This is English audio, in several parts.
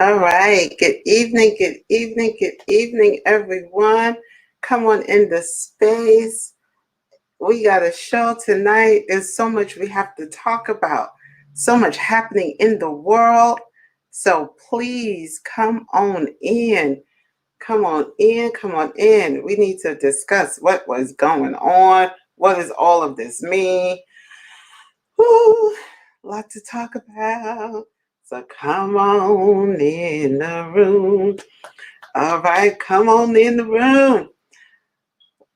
All right. Good evening, everyone. Come on in the space. We got a show tonight. There's so much we have to talk about, so much happening in the world. So please come on in. Come on in. Come on in. We need to discuss what was going on. What does all of this mean? Woo, a lot to talk about. So come on in the room. All right, come on in the room.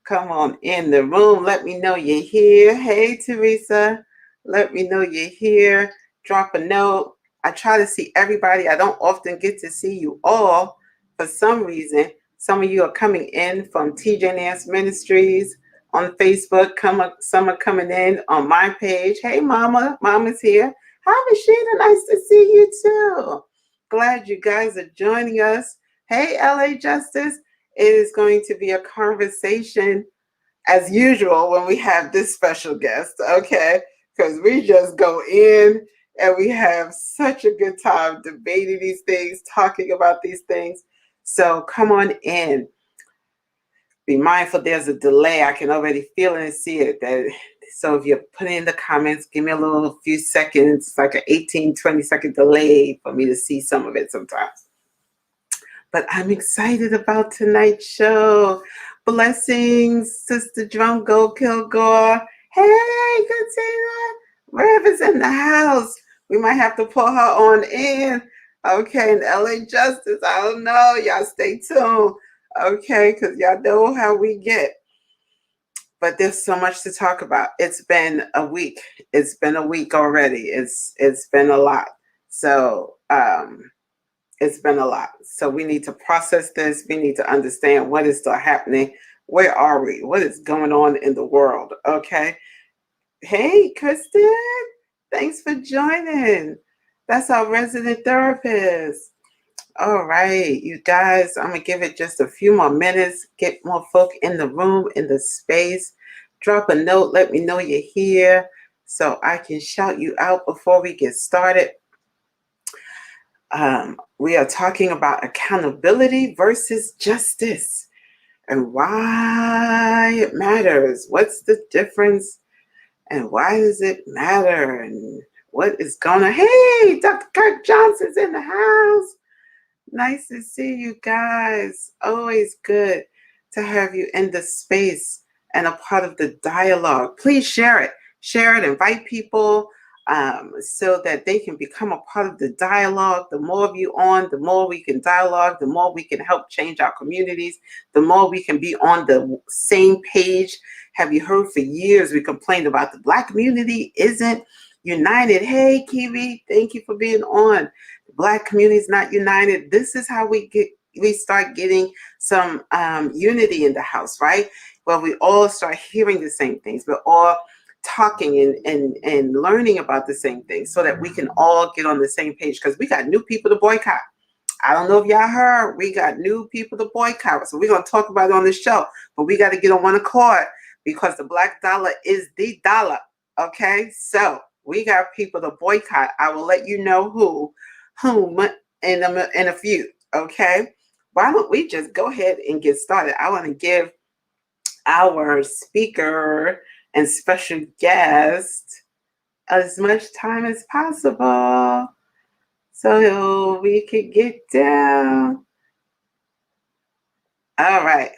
Come on in the room. Let me know you're here. Hey, Teresa. Let me know you're here. Drop a note. I try to see everybody. I don't often get to see you all for some reason. Some of you are coming in from TJ Nance Ministries on Facebook. Some are coming in on my page. Hey, Mama. Mama's here. Hi, Rashida. Nice to see you too. Glad you guys are joining us. Hey, LA Justice. It is going to be a conversation as usual when we have this special guest, okay? Because we just go in and we have such a good time debating these things, talking about these things. So come on in. Be mindful there's a delay. I can already feel it and see it. So if you're putting in the comments, give me a little few seconds, like an 18, 20-second delay for me to see some of it sometimes. But I'm excited about tonight's show. Blessings, Sister Drum Go Kilgore. Hey, Katina. Rev in the house. We might have to pull her on in. Okay, and LA Justice. I don't know. Y'all stay tuned. Okay, because y'all know how we get. But there's so much to talk about. It's been a week. It's been a week already. It's been a lot. So, it's been a lot. So we need to process this. We need to understand what is still happening. Where are we? What is going on in the world? Okay. Hey, Kristen. Thanks for joining. That's our resident therapist. All right, you guys, I'm going to give it just a few more minutes. Get more folk in the room, in the space. Drop a note. Let me know you're here so I can shout you out before we get started. We are talking about accountability versus justice and why it matters. What's the difference and why does it matter? And what is going on? Hey, Dr. Kirk Johnson's in the house. Nice to see you guys. Always good to have you in the space and a part of the dialogue. Please share it. Share it. Invite people. So that they can become a part of the dialogue. The more of you on, the more we can dialogue, the more we can help change our communities, the more we can be on the same page. Have you heard for years we complained about the Black community isn't united? Hey, Kiwi, thank you for being on. The Black community is not united. This is how we start getting some unity in the house, right? Well, we all start hearing the same things. We're all talking and learning about the same thing so that we can all get on the same page, because we got new people to boycott. I don't know if y'all heard, we got new people to boycott. So we're going to talk about it on the show, but we got to get on one accord because the Black dollar is the dollar. Okay, so we got people to boycott. I will let you know whom in a few. Okay, why don't we just go ahead and get started? I want to give our speaker and special guest as much time as possible so we could get down. All right.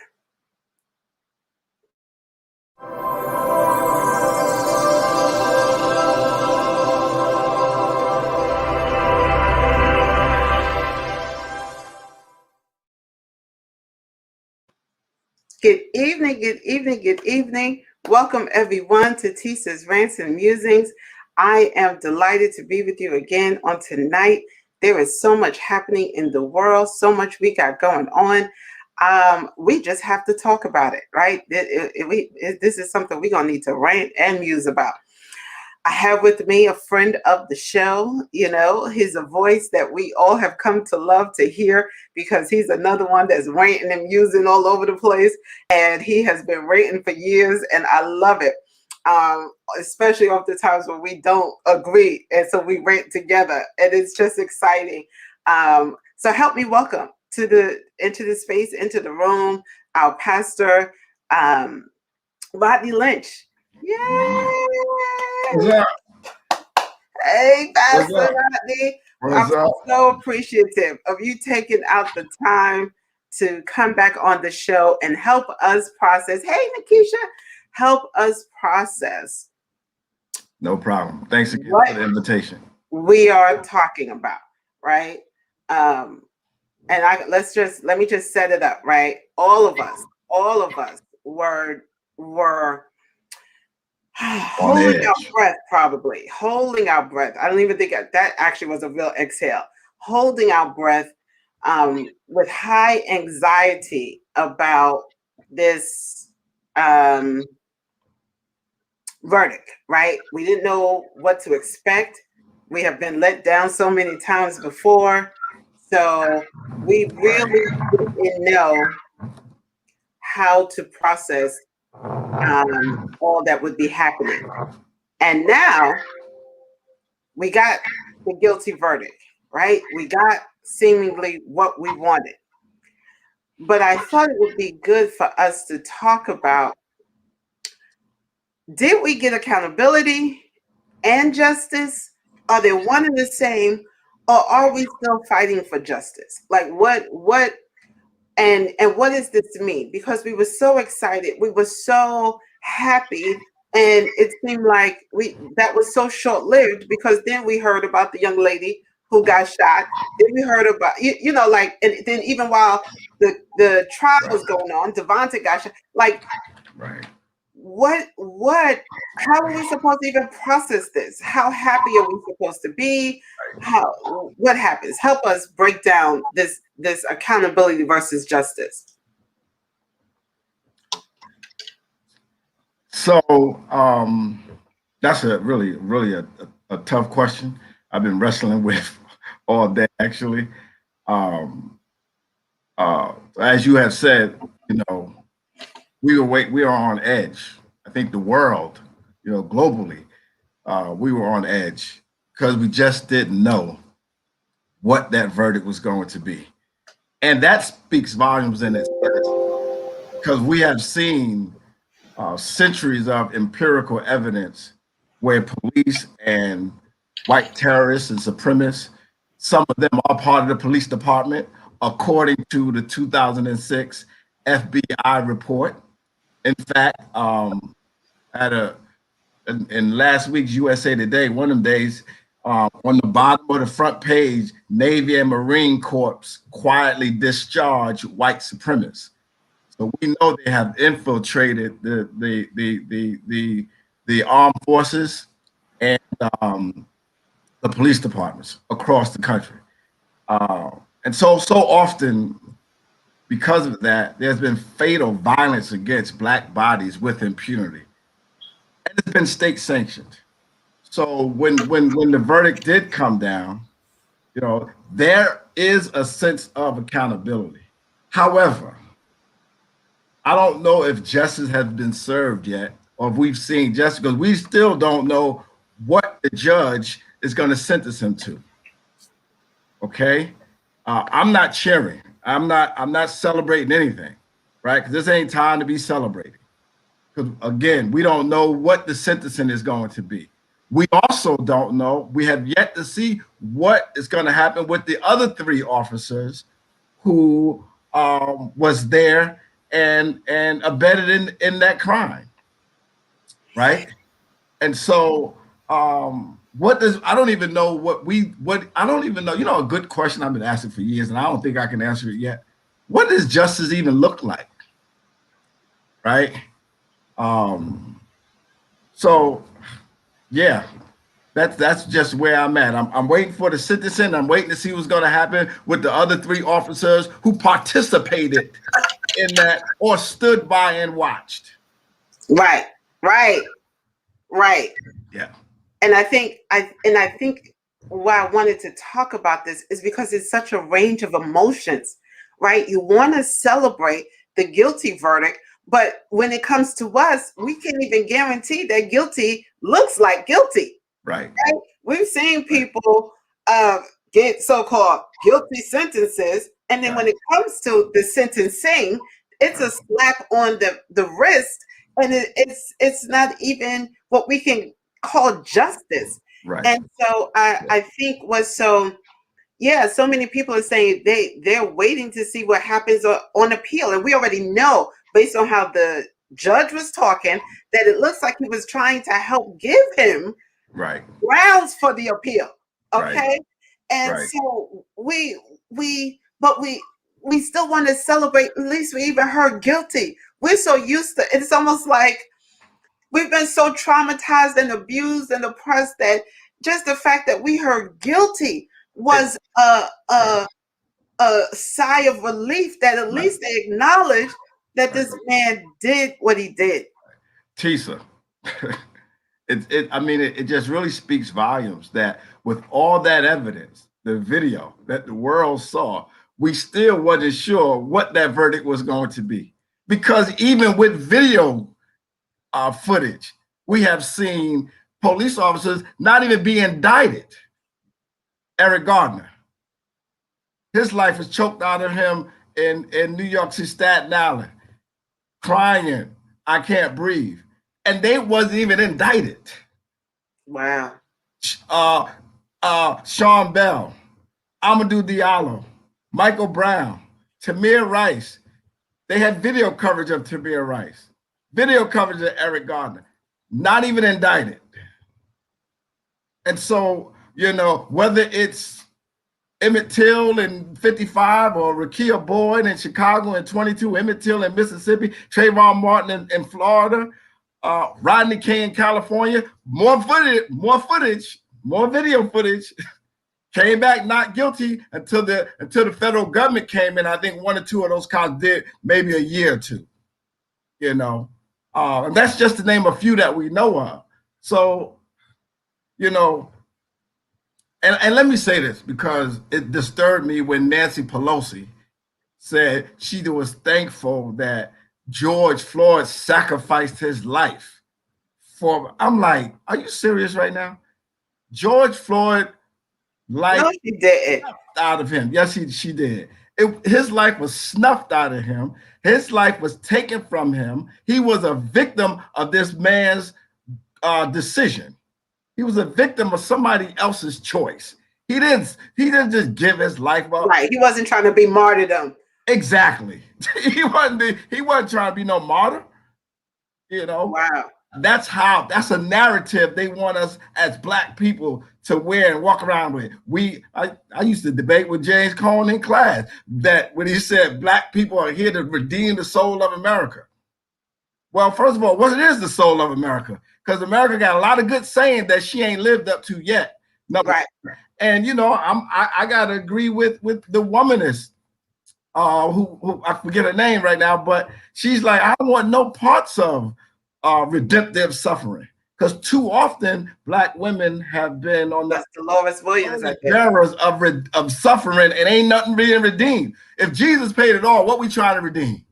Good evening, good evening, good evening. Welcome everyone to Tisa's Rants and Musings. I am delighted to be with you again on tonight. There is so much happening in the world, so much we got going on. We just have to talk about it, right? This is something we're going to need to rant and muse about. I have with me a friend of the show. You know, he's a voice that we all have come to love to hear because he's another one that's ranting and musing all over the place. And he has been ranting for years, and I love it. Especially off the times when we don't agree. And so we rant together, and it's just exciting. So help me welcome into the space, into the room, our pastor, Rodney Lynch. What's Yay! up? Hey, What's Pastor up? Rodney. I'm What's up? so appreciative of you taking out the time to come back on the show and help us process. Hey, Nikisha, help us process No problem. Thanks again what for the invitation. we are talking about, right? And let me just set it up, right? All of us were On holding our edge. breath, probably holding our breath. I don't even think that actually was a real exhale. Holding our breath with high anxiety about this verdict, right? We didn't know what to expect. We have been let down so many times before. So we Right. really didn't know how to process all that would be happening. And now we got the guilty verdict, right? We got seemingly what we wanted. But I thought it would be good for us to talk about, did we get accountability and justice? Are they one and the same? Or are we still fighting for justice? Like what and what does this mean? Because we were so excited, we were so happy, and it seemed like we that was so short-lived, because then we heard about the young lady who got shot. Then we heard about like, and then even while the trial was going on, Devonta got shot. Like, Right. what how are we supposed to even process this? How happy are we supposed to be? How what happens? Help us break down this accountability versus justice. So that's a really a tough question. I've been wrestling with all day actually. Um, as you have said, we are on edge. I think the world, globally, we were on edge because we just didn't know what that verdict was going to be. And that speaks volumes in itself, because we have seen centuries of empirical evidence where police and white terrorists and supremacists, some of them are part of the police department, according to the 2006 FBI report. In fact, at in last week's USA Today, one of them days, on the bottom of the front page, Navy and Marine Corps quietly discharge white supremacists. So we know they have infiltrated the armed forces and the police departments across the country. And so often, because of that, there's been fatal violence against Black bodies with impunity, and it's been state sanctioned. So when the verdict did come down, there is a sense of accountability. However, I don't know if justice has been served yet, or if we've seen justice, because we still don't know what the judge is going to sentence him to. Okay, I'm not cheering. I'm not celebrating anything, right? Because this ain't time to be celebrating. Because again, we don't know what the sentencing is going to be. We also don't know. We have yet to see what is going to happen with the other three officers who was there and abetted in that crime, right? And so I don't even know what I don't even know. A good question I've been asking for years, and I don't think I can answer it yet. What does justice even look like? Right? So yeah, that's just where I'm at. I'm waiting for the sentencing. I'm waiting to see what's going to happen with the other three officers who participated in that or stood by and watched. Right, right, right. Yeah. And I think why I wanted to talk about this is because it's such a range of emotions, right? You want to celebrate the guilty verdict, but when it comes to us, we can't even guarantee that guilty looks like guilty. Right. Right? We've seen people get so-called guilty sentences, and then when it comes to the sentencing, it's a slap on the wrist, and it's not even what we can call justice. Right. And so I think what's so, yeah, so many people are saying they're waiting to see what happens on appeal, and we already know based on how the judge was talking that it looks like he was trying to help give him Right. grounds for the appeal. Okay. Right. And Right. so we still want to celebrate. At least we even heard guilty. We're so used to it's almost like we've been so traumatized and abused and oppressed that just the fact that we heard guilty was a sigh of relief that at least they acknowledged that this man did what he did. Tisa, it just really speaks volumes that with all that evidence, the video that the world saw, we still wasn't sure what that verdict was going to be. Because even with video footage, we have seen police officers not even be indicted. Eric Gardner, his life was choked out of him in New York City, Staten Island, crying, I can't breathe. And they wasn't even indicted. Wow. Sean Bell, Amadou Diallo, Michael Brown, Tamir Rice. They had video coverage of Tamir Rice, video coverage of Eric Gardner, not even indicted. And so, whether it's Emmett Till in 55 or Rakia Boyd in Chicago in 22, Emmett Till in Mississippi, Trayvon Martin in Florida, Rodney King in California, more footage, more video footage, came back not guilty until the federal government came in. I think one or two of those cops did maybe a year or two, and that's just to name a few that we know of. So, and let me say this because it disturbed me when Nancy Pelosi said she was thankful that George Floyd sacrificed his life for. I'm like, are you serious right now? George Floyd life no, she didn't. Out of him. Yes, she did. His life was snuffed out of him. His life was taken from him. He was a victim of this man's decision. He was a victim of somebody else's choice. He didn't just give his life up. Right. He wasn't trying to be martyrdom. Exactly. He wasn't trying to be no martyr. Wow. That's a narrative they want us as Black people to wear and walk around with. I used to debate with James Cone in class that when he said Black people are here to redeem the soul of America. Well, first of all, what is the soul of America? Because America got a lot of good saying that she ain't lived up to yet. No, right. And I gotta agree with the womanist who I forget her name right now, but she's like, I don't want no parts of redemptive suffering, because too often Black women have been on the Dolores Williams bearers of suffering, and ain't nothing being redeemed. If Jesus paid it all, what we trying to redeem?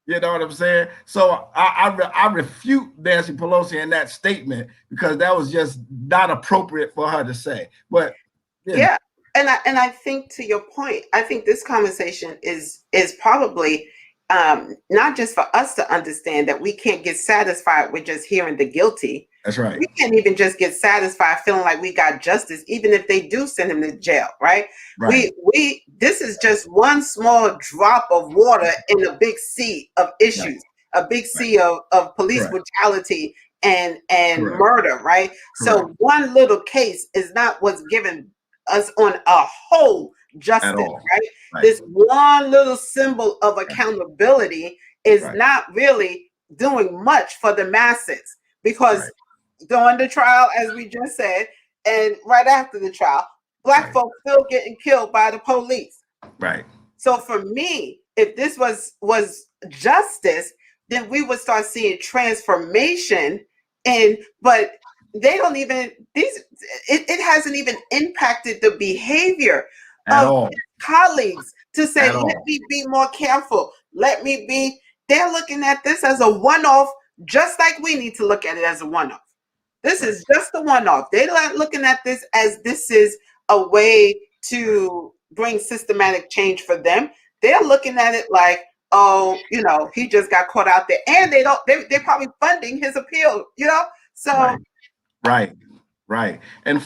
You know what I'm saying? So I refute Nancy Pelosi in that statement because that was just not appropriate for her to say. But yeah. And I think, to your point, I think this conversation is probably not just for us to understand that we can't get satisfied with just hearing the guilty. That's right. We can't even just get satisfied feeling like we got justice, even if they do send him to jail, right? This is just one small drop of water in a big sea of issues, a big sea of police brutality and murder, right? So one little case is not what's given us on a whole justice, right? This one little symbol of accountability is not really doing much for the masses, because during the trial, as we just said, and right after the trial, Black folks still getting killed by the police. Right. So for me, if this was justice, then we would start seeing transformation. But they don't even it hasn't even impacted the behavior of colleagues to say, let me be more careful. They're looking at this as a one-off, just like we need to look at it as a one-off. This is just the one-off. They're not looking at this as this is a way to bring systematic change for them. They're looking at it like, oh, he just got caught out there, and they're probably funding his appeal, So Right. And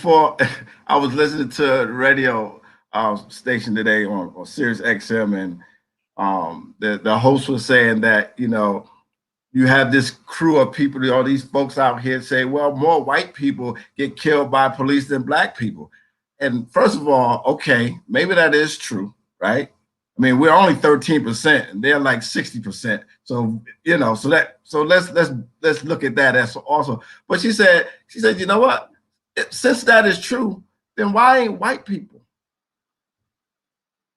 I was listening to a radio station today on Sirius XM, and the host was saying that, you have this crew of people, all these folks out here say, well, more white people get killed by police than black people. And first of all, okay, maybe that is true, right? I mean, we're only 13% and they're like 60%. So, so let's look at that as also. But she said, you know what? Since that is true, then why ain't white people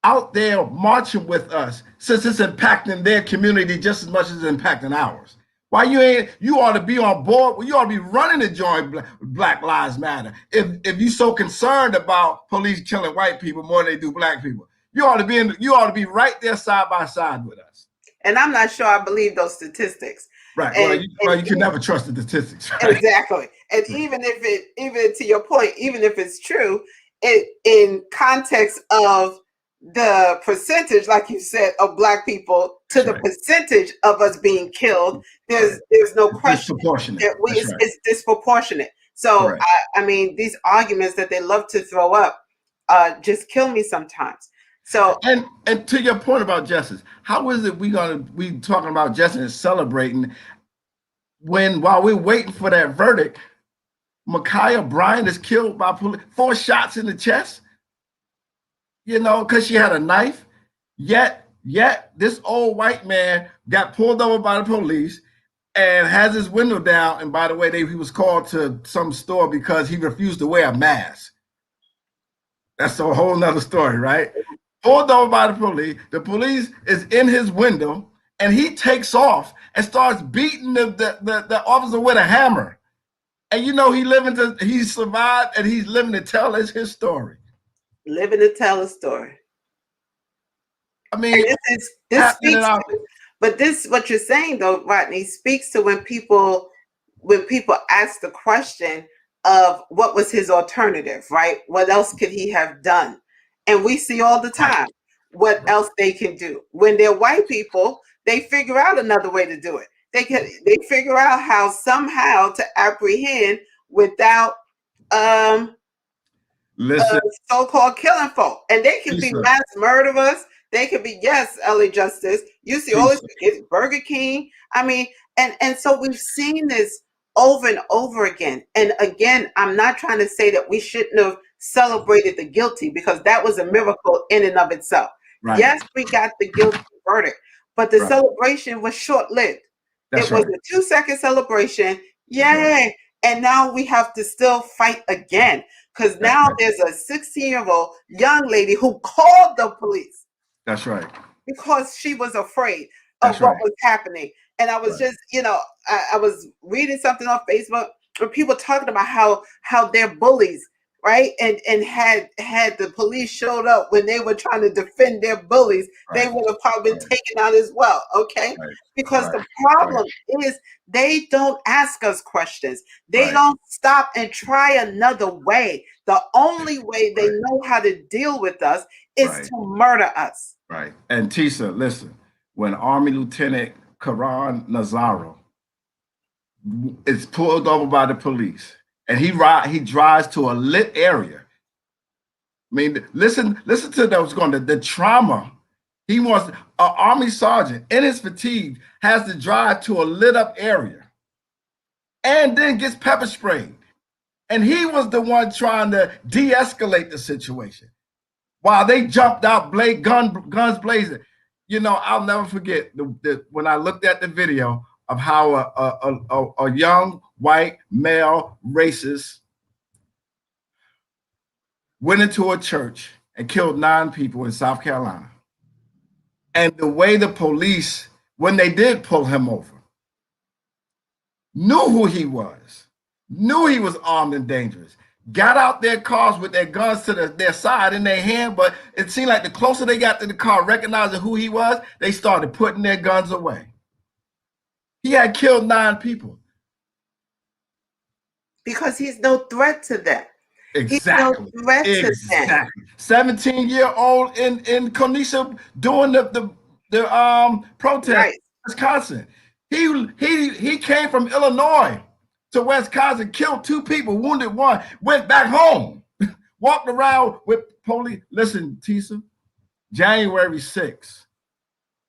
out there marching with us, since it's impacting their community just as much as it's impacting ours? Why you ought to be on board? Well, you ought to be running to join Black Lives Matter. If you're so concerned about police killing white people more than they do black people, you ought to be right there side by side with us. And I'm not sure I believe those statistics. Right. Well, you can never trust the statistics. Right? Exactly. And even to your point, even if it's true, in context of the percentage, like you said, of black people to the percentage of us being killed, there's no question that it's disproportionate. So I mean, these arguments that they love to throw up just kill me sometimes. So and to your point about justice, how is it we talking about justice and celebrating while we're waiting for that verdict, Ma'Khia Bryant is killed by police, 4 shots in the chest, because she had a knife. Yet this old white man got pulled over by the police and has his window down. And by the way, he was called to some store because he refused to wear a mask. That's a whole nother story, right? Pulled over by the police. The police is in his window, and he takes off and starts beating the officer with a hammer. And he survived, and he's living to tell his story. Living to tell a story. I mean, this speaks to, but this, what you're saying though, Rodney, speaks to when people ask the question of what was his alternative, right? What else could he have done? And we see all the time what else they can do. When they're white people, they figure out another way to do it. They figure out how somehow to apprehend without so-called killing folk. And they can be mass murderers. They could be, yes, LA Justice. You see all this, it's Burger King. I mean, and so we've seen this over and over again. And again, I'm not trying to say that we shouldn't have celebrated the guilty, because that was a miracle in and of itself. Right. Yes, we got the guilty verdict, but the celebration was short-lived. It was a 2-second celebration. Yay. And now we have to still fight again, because now there's a 16-year-old young lady who called the police. That's right. Because she was afraid of what was happening. And I was just, I was reading something on Facebook where people talking about how they're bullies, right? And had the police showed up when they were trying to defend their bullies, they would have probably been taken out as well, okay? Because the problem is they don't ask us questions. They don't stop and try another way. The only way they know how to deal with us is to murder us. Right. And Tisa, listen, when Army Lieutenant Karan Nazaro is pulled over by the police and he drives to a lit area. I mean, listen to those the trauma. He wants an Army sergeant in his fatigue has to drive to a lit up area and then gets pepper sprayed. And he was the one trying to de-escalate the situation while they jumped out, guns blazing. I'll never forget when I looked at the video of how a young white male racist went into a church and killed 9 people in South Carolina. And the way the police, when they did pull him over, knew who he was, knew he was armed and dangerous, got out their cars with their guns to their side in their hand, but it seemed like the closer they got to the car, recognizing who he was, they started putting their guns away. He had killed 9 people. because he's no threat to them. He's no Exactly. threat to them. Exactly. 17-year-old in Konisha doing the protest Right. in Wisconsin. He came from Illinois to Wisconsin, killed 2 people, wounded 1, went back home, walked around with police. Listen, Tisa, January 6th,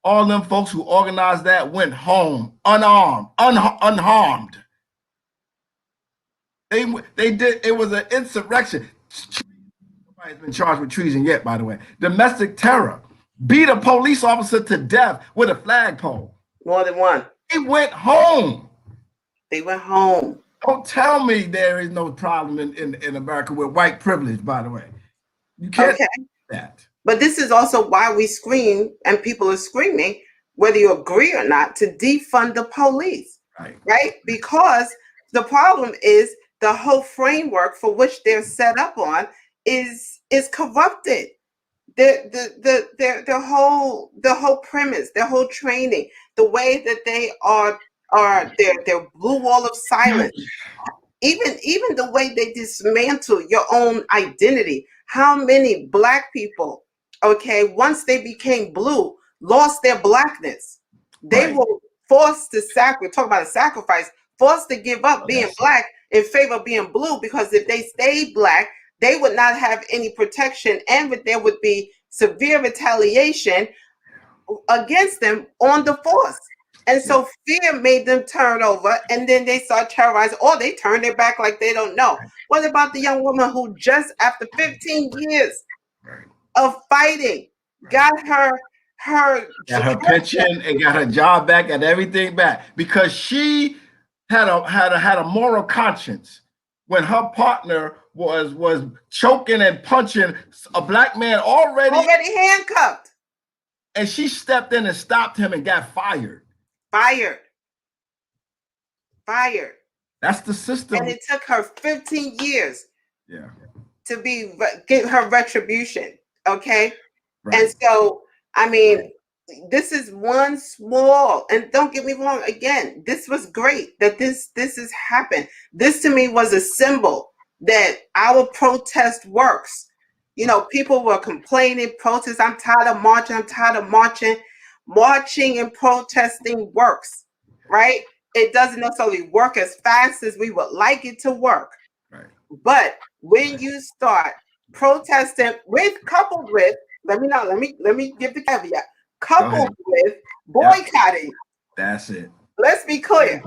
all them folks who organized that went home unarmed, unharmed. They did. It was an insurrection. Nobody's been charged with treason yet, by the way. Domestic terror. Beat a police officer to death with a flagpole. More than one. He went home. They went home. Don't tell me there is no problem in America with white privilege, by the way. You can't Okay. do that. But this is also why we scream, and people are screaming, whether you agree or not, to defund the police. Right? Because the problem is the whole framework for which they're set up on is corrupted. The whole premise, their whole training, the way that they are their blue wall of silence, even the way they dismantle your own identity. How many Black people, okay, once they became blue, lost their Blackness? They were forced to talk about a sacrifice, forced to give up being Black in favor of being blue, because if they stayed Black, they would not have any protection, and there would be severe retaliation against them on the force. And so fear made them turn over, and then they start terrorizing, or they turn their back like they don't know. What about the young woman who just after 15 years of fighting got her pension and got her job back, got everything back, because she had a moral conscience when her partner was choking and punching a Black man already handcuffed, and she stepped in and stopped him and got fired. That's the system. And it took her 15 years to get her retribution. Okay. And so, I mean, this is one small, and don't get me wrong, again, this was great that this has happened. This to me was a symbol that our protest works. You know, people were complaining, protest, I'm tired of marching. Marching and protesting works, right? It doesn't necessarily work as fast as we would like it to work. But when you start protesting coupled with, let me give the caveat, coupled with boycotting. That's it. Let's be clear.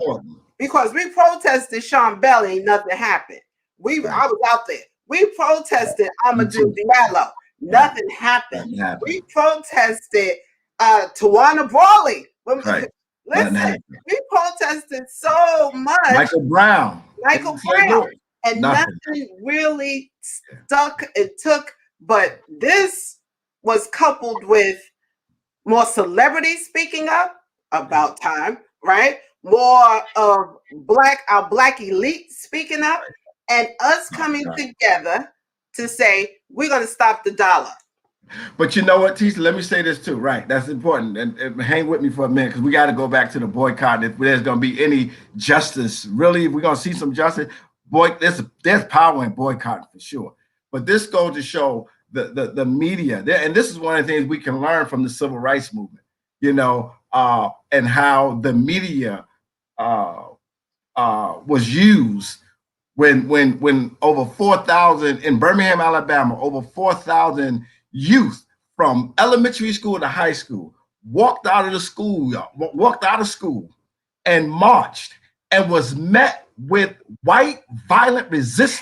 Because we protested Sean Bell, ain't nothing happened. I was out there. We protested Amadou Diallo. Nothing happened. We protested Tawana Brawley. Listen, we protested so much. Michael Brown. And nothing really stuck. It took, but this was coupled with more celebrities speaking up about time, right? More of our Black elite speaking up, and us coming together to say, we're going to stop the dollar. But you know what, Tisha, let me say this too, right? That's important. And hang with me for a minute, because we got to go back to the boycott. If there's going to be any justice, really, if we're going to see some justice, there's power in boycotting for sure. But this goes to show the media, and this is one of the things we can learn from the civil rights movement, you know, and how the media was used when over 4,000 in Birmingham, Alabama, over 4,000 youth from elementary school to high school walked out of school and marched and was met with white violent resistance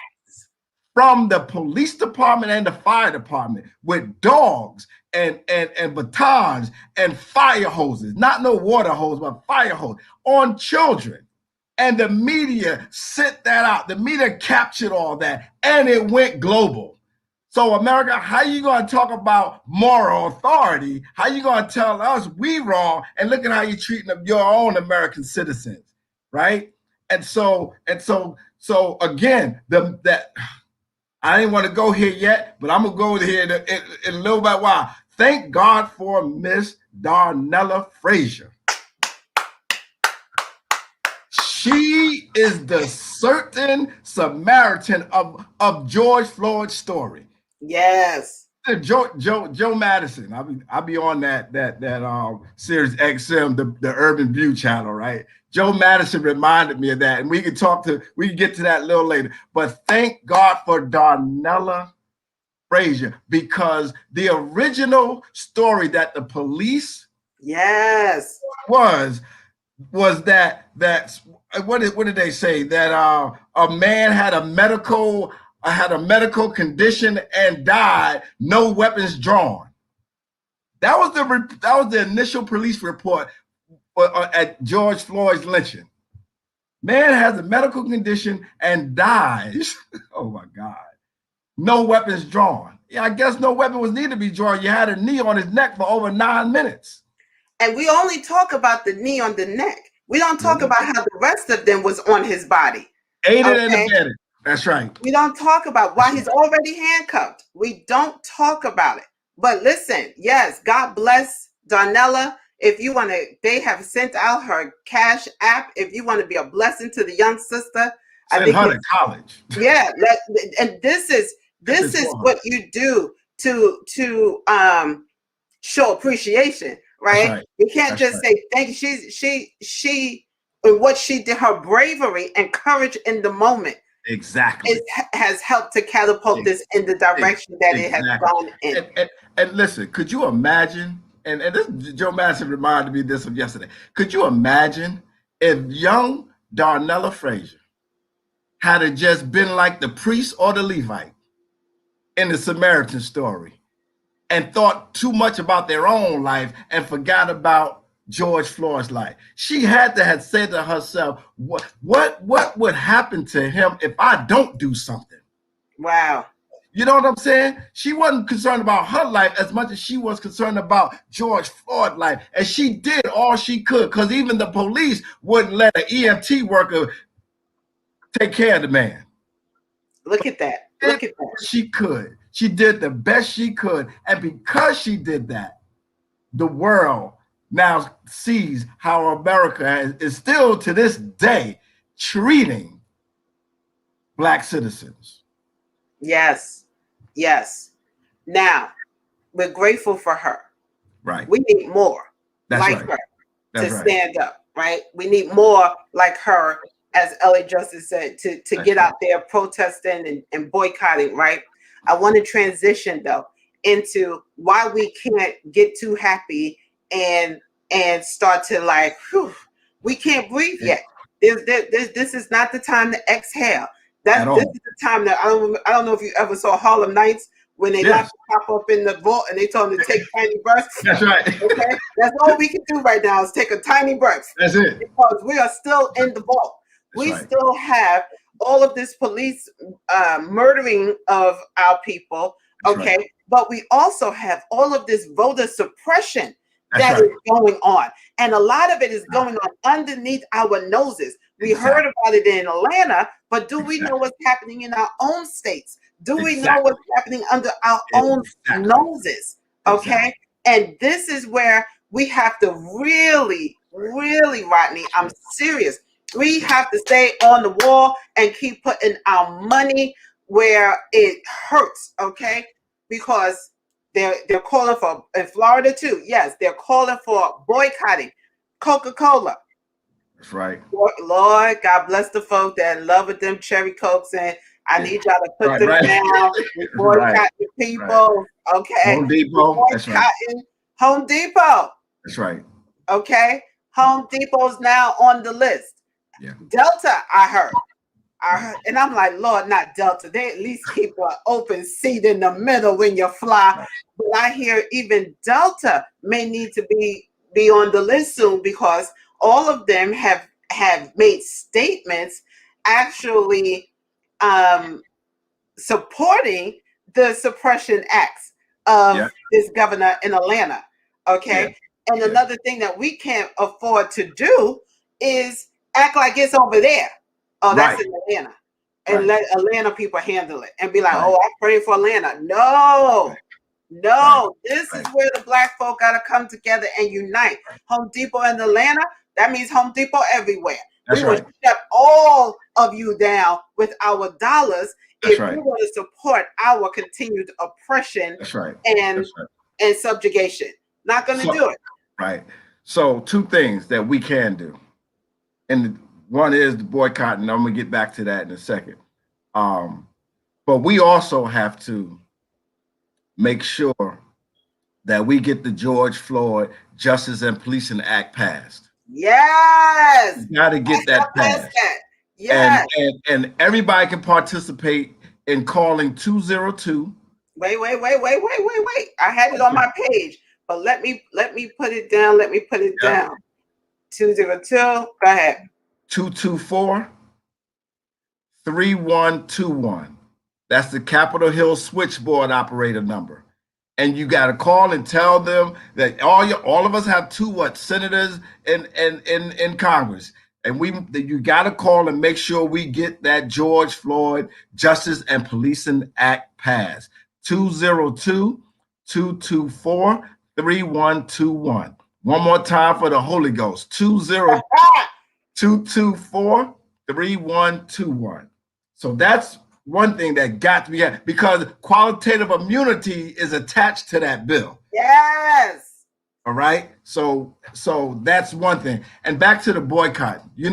from the police department and the fire department with dogs and batons and fire hoses, not no water hose, but fire hose on children. And the media sent that out. The media captured all that, and it went global. So America, how you going to talk about moral authority? How you going to tell us we wrong, and look at how you're treating your own American citizens, right? And so again, that I didn't want to go here yet, but I'm gonna go here in a little bit while. Thank God for Miss Darnella Frazier. She is the certain Samaritan of George Floyd's story. Yes. Joe Madison. I'll be on that Sirius XM, the Urban View channel, right? Joe Madison reminded me of that, and we can get to that a little later. But thank God for Darnella Frazier, because the original story that the police Yes was that what did they say, that a man had a medical condition and died, no weapons drawn. That was the initial police report at George Floyd's lynching. Man has a medical condition and dies. Oh my God. No weapons drawn. Yeah, I guess no weapon was needed to be drawn. You had a knee on his neck for over 9 minutes. And we only talk about the knee on the neck. We don't talk about how the rest of them was on his body. Aided and abetted. That's right. We don't talk about why he's already handcuffed. We don't talk about it. But listen, yes, God bless Darnella. If you want to, they have sent out her Cash App. If you want to be a blessing to the young sister, send her to college. Yeah, and this is what you do to show appreciation, right? You can't just say thank you. She what she did, her bravery and courage in the moment, exactly, has helped to catapult this in the direction that it has gone in. And listen, could you imagine? And this, Joe Madison reminded me of this of yesterday. Could you imagine if young Darnella Frazier had just been like the priest or the Levite in the Samaritan story, and thought too much about their own life and forgot about George Floyd's life? She had to have said to herself, what would happen to him if I don't do something? Wow. You know what I'm saying? She wasn't concerned about her life as much as she was concerned about George Floyd's life. And she did all she could, because even the police wouldn't let an EMT worker take care of the man. Look at that. Look at that. She could. She did the best she could. And because she did that, the world now sees how America is still to this day treating Black citizens. Yes. Yes. Now, we're grateful for her. Right. We need more her to stand up, right? We need more like her, as Ellie Justice said, to get out there protesting and boycotting, right? I want to transition though into why we can't get too happy and start to like, whew, we can't breathe yet. This is not the time to exhale. This is the time that I don't know if you ever saw Harlem Nights when they locked the cop up in the vault and they told him to take tiny breaths. That's right. Okay, that's all we can do right now is take a tiny breath. That's it. Because we are still in the vault. We still have all of this police murdering of our people. Okay, but we also have all of this voter suppression that is going on, and a lot of it is going on underneath our noses. We heard about it in Atlanta, but do we know what's happening in our own states? Do we know what's happening under our own noses? Okay. And this is where we have to really, Rodney, I'm serious. We have to stay on the wall and keep putting our money where it hurts. Okay. Because they're calling for, in Florida too. Yes. They're calling for boycotting Coca-Cola. That's right. Lord, God bless the folk that in love with them cherry cokes, and I need y'all to put them down. Boycott the people. Okay. Home Depot. That's right. Home Depot. That's right. Okay. Home Depot's now on the list. Yeah. Delta, I heard, and I'm like, Lord, not Delta. They at least keep an open seat in the middle when you fly. Right. But I hear even Delta may need to be on the list soon, because all of them have made statements actually supporting the suppression acts of this governor in Atlanta. Okay. Yeah. And another thing that we can't afford to do is act like it's over there. Oh, that's in Atlanta. And let Atlanta people handle it and be like, oh, I'm praying for Atlanta. No. This is where the Black folk got to come together and unite. Home Depot in Atlanta, that means Home Depot everywhere. That's We will right. shut all of you down with our dollars That's if right. you want to support our continued oppression That's right. and That's right. and subjugation. Not going to do it. Right. So two things that we can do. And one is the boycott, and I'm gonna get back to that in a second. But we also have to make sure that we get the George Floyd Justice and Policing Act passed. Yes. We got to get that passed. That. Yes. And everybody can participate in calling 202. Wait. I had it on my page, but let me put it down. Let me put it down. 202. Go ahead. 224-3121. That's the Capitol Hill switchboard operator number. And you got to call and tell them that all of us have two senators in Congress, and you got to call and make sure we get that George Floyd Justice and Policing Act passed. 202-224-3121. One more time for the Holy Ghost. 202-224-3121. So that's one thing that got to be had, because qualitative immunity is attached to that bill. Yes. All right. So that's one thing. And back to the boycott. Wait.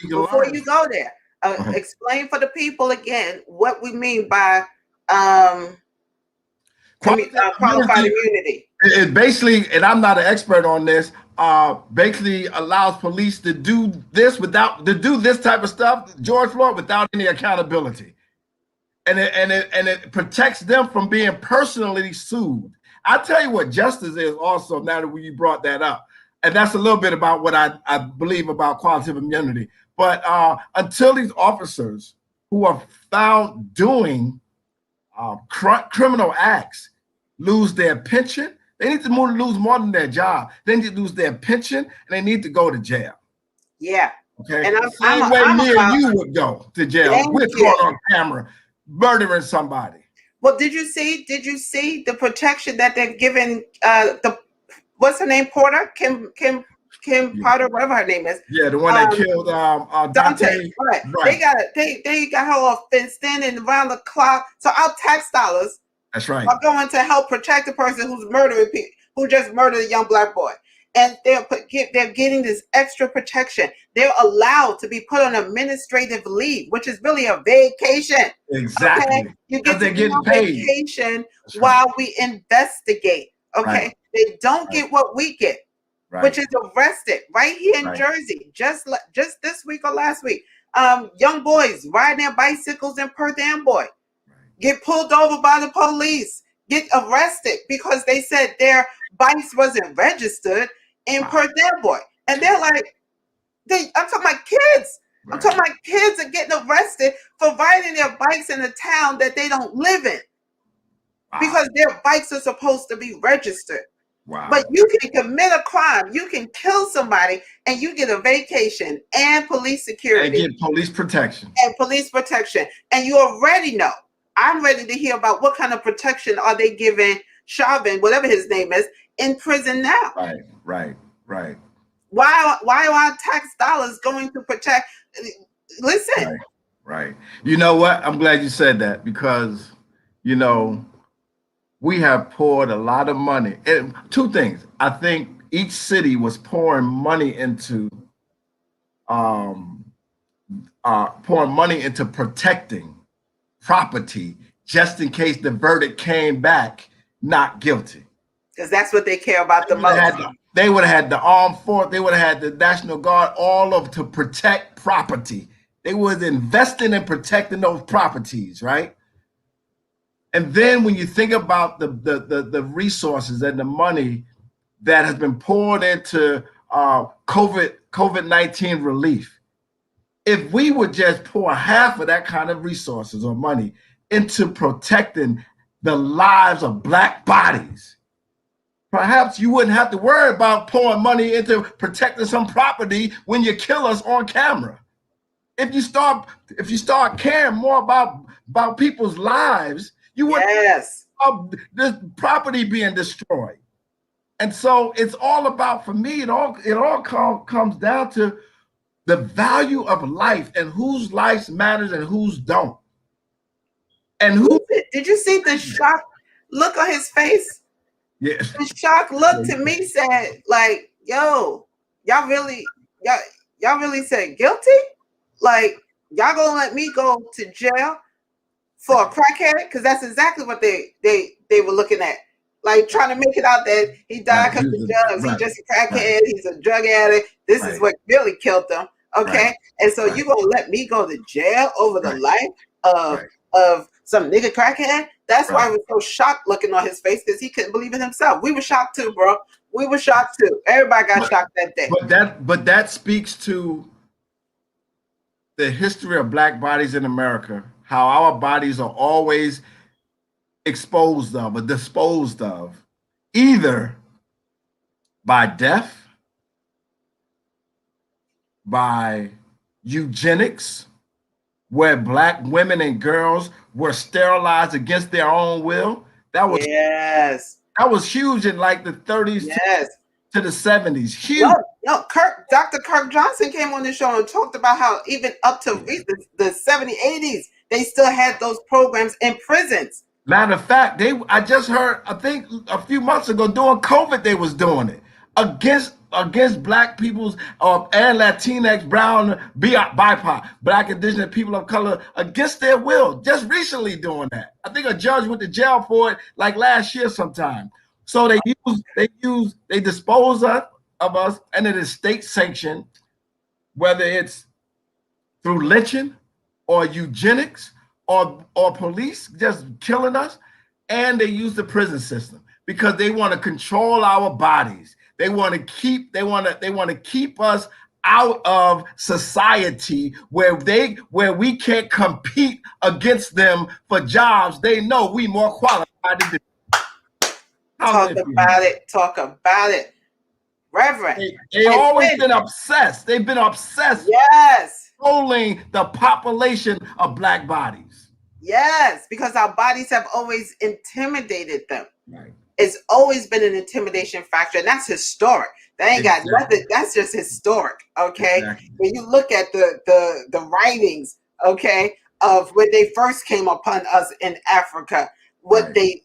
Before you go there, explain for the people again what we mean by qualified immunity. It basically, and I'm not an expert on this, basically allows police to do this type of stuff, George Floyd, without any accountability. And it protects them from being personally sued. I'll tell you what justice is also, now that you brought that up. And that's a little bit about what I believe about qualitative immunity. But until these officers who are found doing criminal acts lose their pension, they need to lose more than their job. They need to lose their pension, and they need to go to jail. Yeah. Okay. And same way me and you would go to jail. We're caught on camera murdering somebody. Well, did you see the protection that they've given what's her name, Porter? Kim Porter, whatever her name is. Yeah, the one that killed Dante. Right. They got her off standing around the clock. So our tax dollars, that's right, are going to help protect the person who's murdering people, who just murdered a young black boy. And they're getting this extra protection. They're allowed to be put on administrative leave, which is really a vacation. Exactly. Okay? You get to be on vacation while we investigate. Okay. Right. They don't get what we get, which is arrested right here in Jersey, just this week or last week. Young boys riding their bicycles in Perth Amboy get pulled over by the police, get arrested because they said their bikes wasn't registered in Perth Amboy. And they're like, I'm talking about kids. Right. I'm talking about kids are getting arrested for riding their bikes in a town that they don't live in. Wow. Because their bikes are supposed to be registered. Wow. But you can commit a crime, you can kill somebody, and you get a vacation and police security. And get police protection. And you already know. I'm ready to hear about what kind of protection are they giving Chauvin, whatever his name is, in prison now. Right. Why are our tax dollars going to protect? Listen. Right. You know what? I'm glad you said that, because, we have poured a lot of money. And two things. I think each city was pouring money into protecting property just in case the verdict came back not guilty. Because that's what they care about the most. They would have had the armed force, they would have had the National Guard, to protect property. They was investing in protecting those properties, right? And then when you think about the resources and the money that has been poured into COVID-19 relief, if we would just pour half of that kind of resources or money into protecting the lives of Black bodies, perhaps you wouldn't have to worry about pouring money into protecting some property when you kill us on camera. If you start caring more about people's lives, you would have this property being destroyed. And so it's all about, for me, it all comes down to the value of life and whose lives matters and whose don't. And who did you see the shock look on his face? Yeah. The shock look to me said, like, yo, y'all really said guilty? Like, y'all gonna let me go to jail for a crackhead? Because that's exactly what they were looking at. Like, trying to make it out that he died because of drugs. He's just a crackhead. He's a drug addict. This is what really killed him. Okay? And so you gonna let me go to jail over the life of some nigga crackhead? That's why I was so shocked looking on his face, because he couldn't believe it himself. We were shocked too, bro. We were shocked too. Everybody got shocked that day. But that speaks to the history of Black bodies in America, how our bodies are always exposed of or disposed of, either by death, by eugenics, where Black women and girls were sterilized against their own will. That was huge in like the 30s to the 70s. Huge. No, Dr. Kirk Johnson came on the show and talked about how even up to the 70s, 80s, they still had those programs in prisons. Matter of fact, I just heard, I think a few months ago during COVID, they was doing it against Black peoples and Latinx, brown, BIPOC, Black, Indigenous people of color, against their will. Just recently doing that. I think a judge went to jail for it like last year sometime. So they dispose of us, and it is state sanctioned, whether it's through lynching or eugenics or police just killing us, and they use the prison system because they want to control our bodies. They want to keep us out of society where we can't compete against them for jobs they know we more qualified to do. Talk about it. Reverend. They've always been obsessed. They've been obsessed. Yes. Controlling the population of Black bodies. Yes, because our bodies have always intimidated them. Right. It's always been an intimidation factor, and that's historic. That ain't got nothing. That's just historic. Okay. Exactly. When you look at the writings, okay, of when they first came upon us in Africa, what they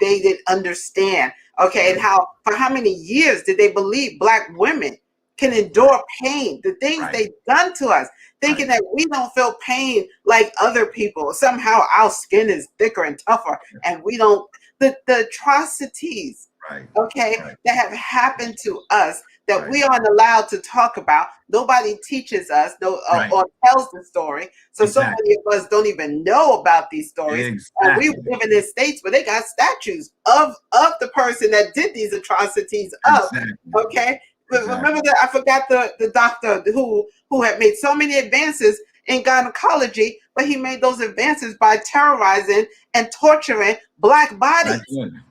didn't understand, okay, and for how many years did they believe Black women can endure pain, the things they've done to us, thinking that we don't feel pain like other people. Somehow our skin is thicker and tougher, and we don't. The atrocities, that have happened to us that we aren't allowed to talk about. Nobody teaches us, or tells the story. So many of us don't even know about these stories. And we live in the States where they got statues of the person that did these atrocities. Remember that I forgot the doctor who had made so many advances in gynecology, but he made those advances by terrorizing and torturing Black bodies.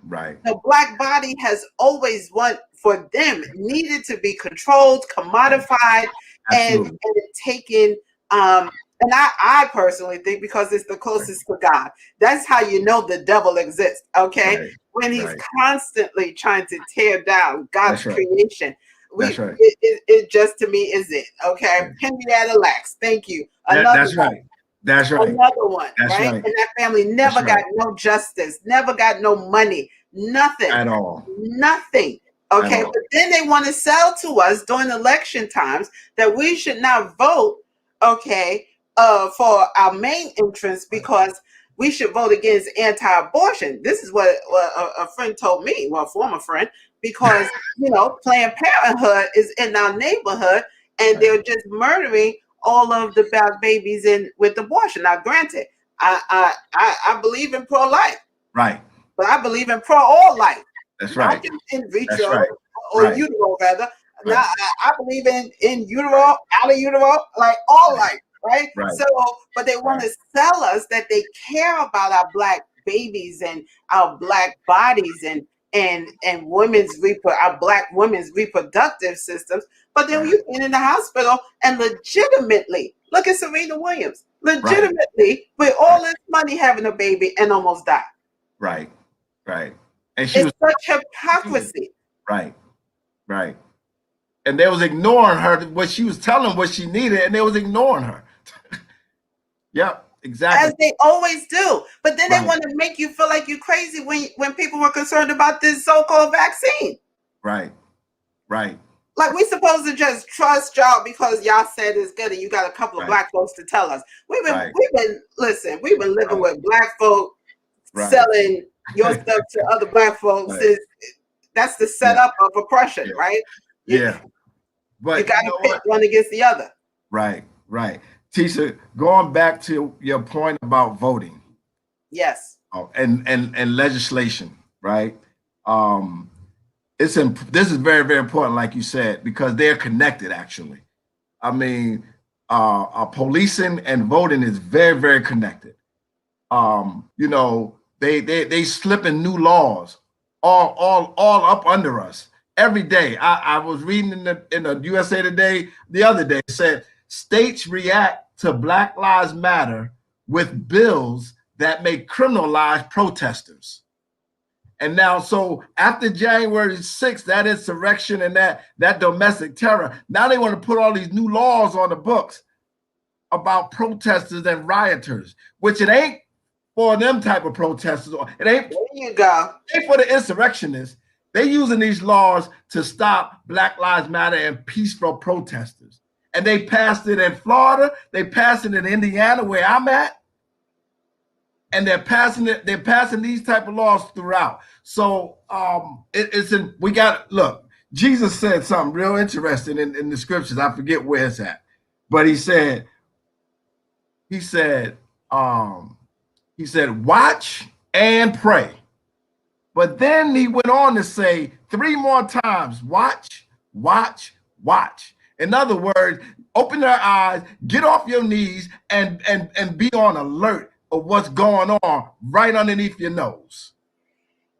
Right. The Black body has always for them needed to be controlled, commodified, and taken. And I personally think, because it's the closest to God, that's how you know the devil exists. Okay, when he's constantly trying to tear down God's creation. It just, to me, is it. Okay, Henrietta Lacks. Thank you. That's right. Another one, right? And that family never got no justice, never got no money, nothing at all. Nothing. Okay, but then they want to sell to us during election times that we should not vote, for our main interest, because we should vote against anti-abortion. This is what a friend told me, well, a former friend, because Planned Parenthood is in our neighborhood, and they're just murdering all of the Black babies with abortion. Now, granted, I believe in pro-life, right? But I believe in pro-all life. That's right. Not in vitro or utero, rather. Now, I believe in utero, out of utero, like all life, right? So, but they want to sell us that they care about our Black babies and our Black bodies and our Black women's reproductive systems. But then you've been in the hospital and legitimately, look at Serena Williams, legitimately with all this money having a baby and almost died. Right. And it's such hypocrisy. Right. and they was ignoring her, what she was telling what she needed, and they was ignoring her. Yep, exactly. As they always do. But then they Right. want to make you feel like you're crazy when people were concerned about this so-called vaccine. Right. Right. Like, we supposed to just trust y'all because y'all said it's good and you got a couple of black folks to tell us. We've been living with black folk selling your stuff to other black folks. That's the setup of oppression, right? But you got to pick one against the other. Right. Tisha, going back to your point about voting. Yes. And legislation, right? This is very, very important, like you said, because they're connected, actually. I mean, policing and voting is very, very connected. You know, they slipping new laws all up under us every day. I was reading in the USA Today the other day, it said states react to Black Lives Matter with bills that may criminalize protesters. And now, so after January 6th, that insurrection and that domestic terror, now they want to put all these new laws on the books about protesters and rioters, which it ain't for them type of protesters. It ain't, there you go. It ain't for the insurrectionists. They're using these laws to stop Black Lives Matter and peaceful protesters. And they passed it in Florida. They passed it in Indiana, where I'm at. And they're passing these type of laws throughout. So look, Jesus said something real interesting in the scriptures. I forget where it's at, but he said, watch and pray. But then he went on to say 3 more times, watch. In other words, open their eyes, get off your knees, and be on alert of what's going on right underneath your nose.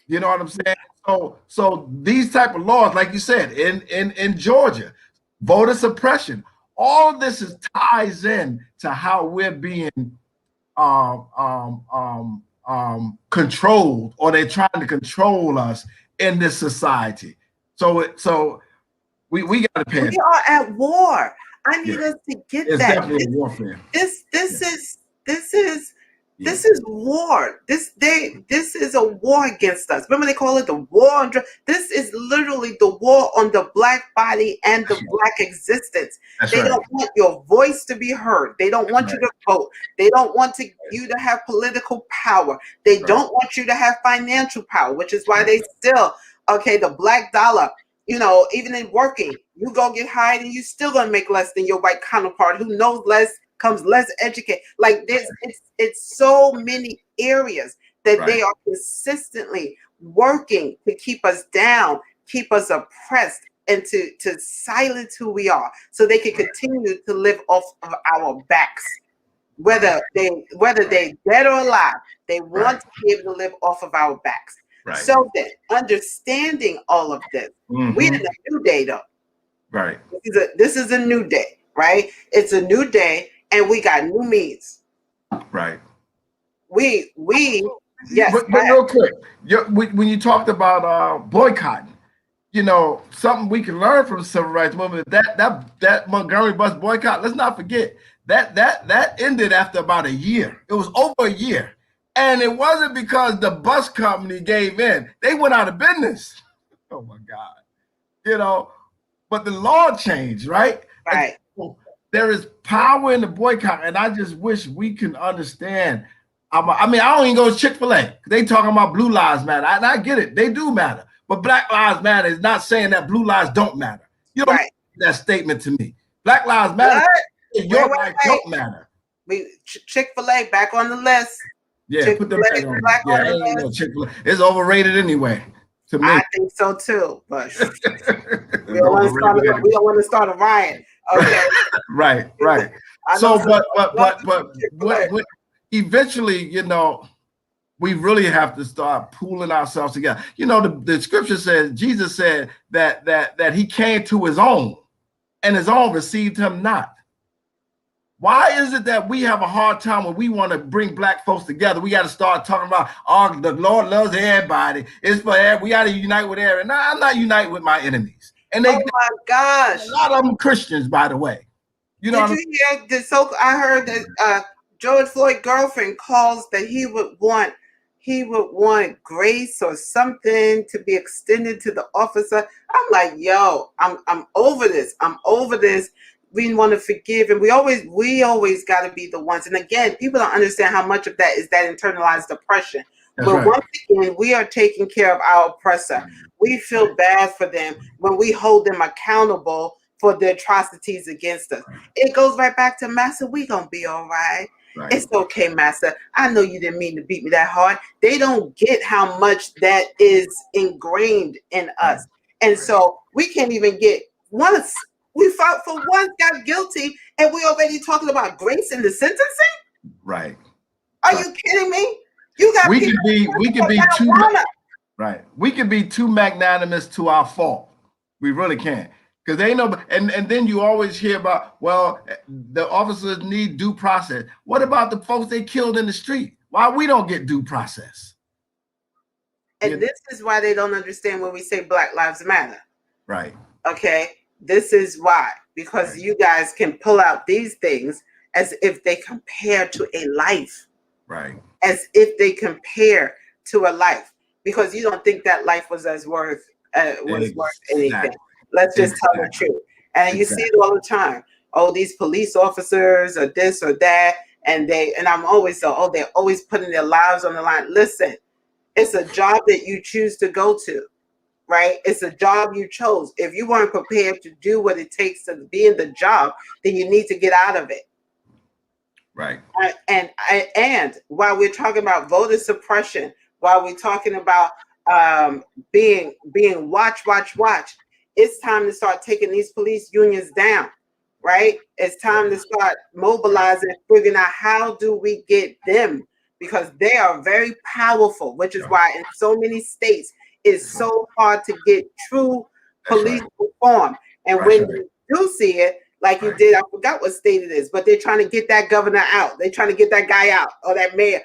You know what I'm saying? So these type of laws, like you said, in Georgia, voter suppression, all of this ties in to how we're being controlled, or they're trying to control us in this society. So we got to pay attention. We are at war. I need us to get it's that. Definitely warfare. This is war. This is a war against us. Remember, they call it the war on drugs. This is literally the war on the black body and the black existence. They don't want your voice to be heard. They don't want you to vote. They don't want you to have political power. They don't want you to have financial power, which is why they still, the black dollar, you know, even in working, you go get hired and you still gonna make less than your white counterpart who knows less, comes less educated. Like this, it's so many areas that they are consistently working to keep us down, keep us oppressed, and to silence who we are, so they can continue to live off of our backs. Whether they dead or alive, they want to be able to live off of our backs. So that understanding all of this, we're in a new day, though. This is a new day, right? It's a new day. And we got new means. We yes. But real quick, when you talked about boycotting, you know, something we can learn from the civil rights movement. That Montgomery bus boycott. Let's not forget that ended after about a year. It was over a year, and it wasn't because the bus company gave in. They went out of business. Oh my God, you know. But the law changed, right? There is power in the boycott, and I just wish we can understand. I mean, I don't even go to Chick-fil-A. They talking about blue lives matter, and I get it. They do matter. But Black Lives Matter is not saying that blue lives don't matter. You don't make that statement to me. Black Lives Matter. Your life don't matter. Chick-fil-A back on the list. Yeah, put them back on the list. Chick-fil-A. It's overrated anyway. To me. I think so too, but we don't want to start a riot. Okay. Right. So, but eventually, you know, we really have to start pooling ourselves together. You know, the scripture says, Jesus said that he came to his own, and his own received him not. Why is it that we have a hard time when we want to bring black folks together? We got to start talking about, the Lord loves everybody. It's for everybody. We got to unite with everybody. No, I'm not uniting with my enemies. And Oh my gosh. a lot of them Christians, by the way. You know, Did you hear the I heard that George Floyd's girlfriend calls that he would want grace or something to be extended to the officer. I'm like, yo, I'm over this. I'm over this. We want to forgive, and we always got to be the ones. And again, people don't understand how much of that is that internalized oppression. That's But right. once again, we are taking care of our oppressor. We feel bad for them when we hold them accountable for the atrocities against us. It goes right back to Master, we gonna be all right. Right. It's okay, Master. I know you didn't mean to beat me that hard. They don't get how much that is ingrained in us. And so we can't even get once we fought for once, got guilty, and we already talking about grace in the sentencing? Right. Are you kidding me? You got we can be too right. We can be too magnanimous to our fault. We really can. Because they know, and then you always hear about, well, the officers need due process. What about the folks they killed in the street? Why we don't get due process? And this is why they don't understand when we say Black Lives Matter. Right. Okay. This is why. Because you guys can pull out these things as if they compare to a life. Right. As if they compare to a life. Because you don't think that life was worth anything. Let's just tell the truth. And you see it all the time. Oh, these police officers or this or that. And I'm always so, they're always putting their lives on the line. Listen, it's a job that you choose to go to, right? It's a job you chose. If you weren't prepared to do what it takes to be in the job, then you need to get out of it. Right. And while we're talking about voter suppression, while we're talking about being watch, it's time to start taking these police unions down, right? It's time to start mobilizing, figuring out how do we get them, because they are very powerful, which is why in so many states it's so hard to get true police reform. And when you do see it, like you did, I forgot what state it is, but they're trying to get that governor out. They're trying to get that guy out, or that mayor,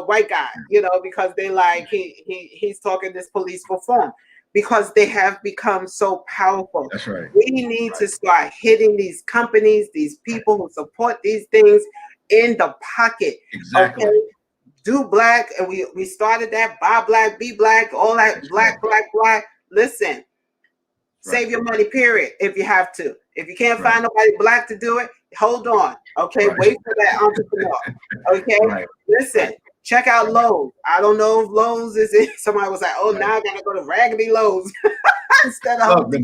white guy, because they like he's talking this police reform, because they have become so powerful. That's right. We need to start hitting these companies, these people who support these things in the pocket. Exactly. Okay? Do black, and we started that, buy black, be black, all that, black. Listen, save your money, period, if you have to. If you can't find nobody black to do it, hold on. Okay, wait for that entrepreneur. Okay, listen, check out Lowe's. I don't know if Lowe's is it. Somebody was like, oh, now I gotta go to Raggedy Lowe's instead of Look, the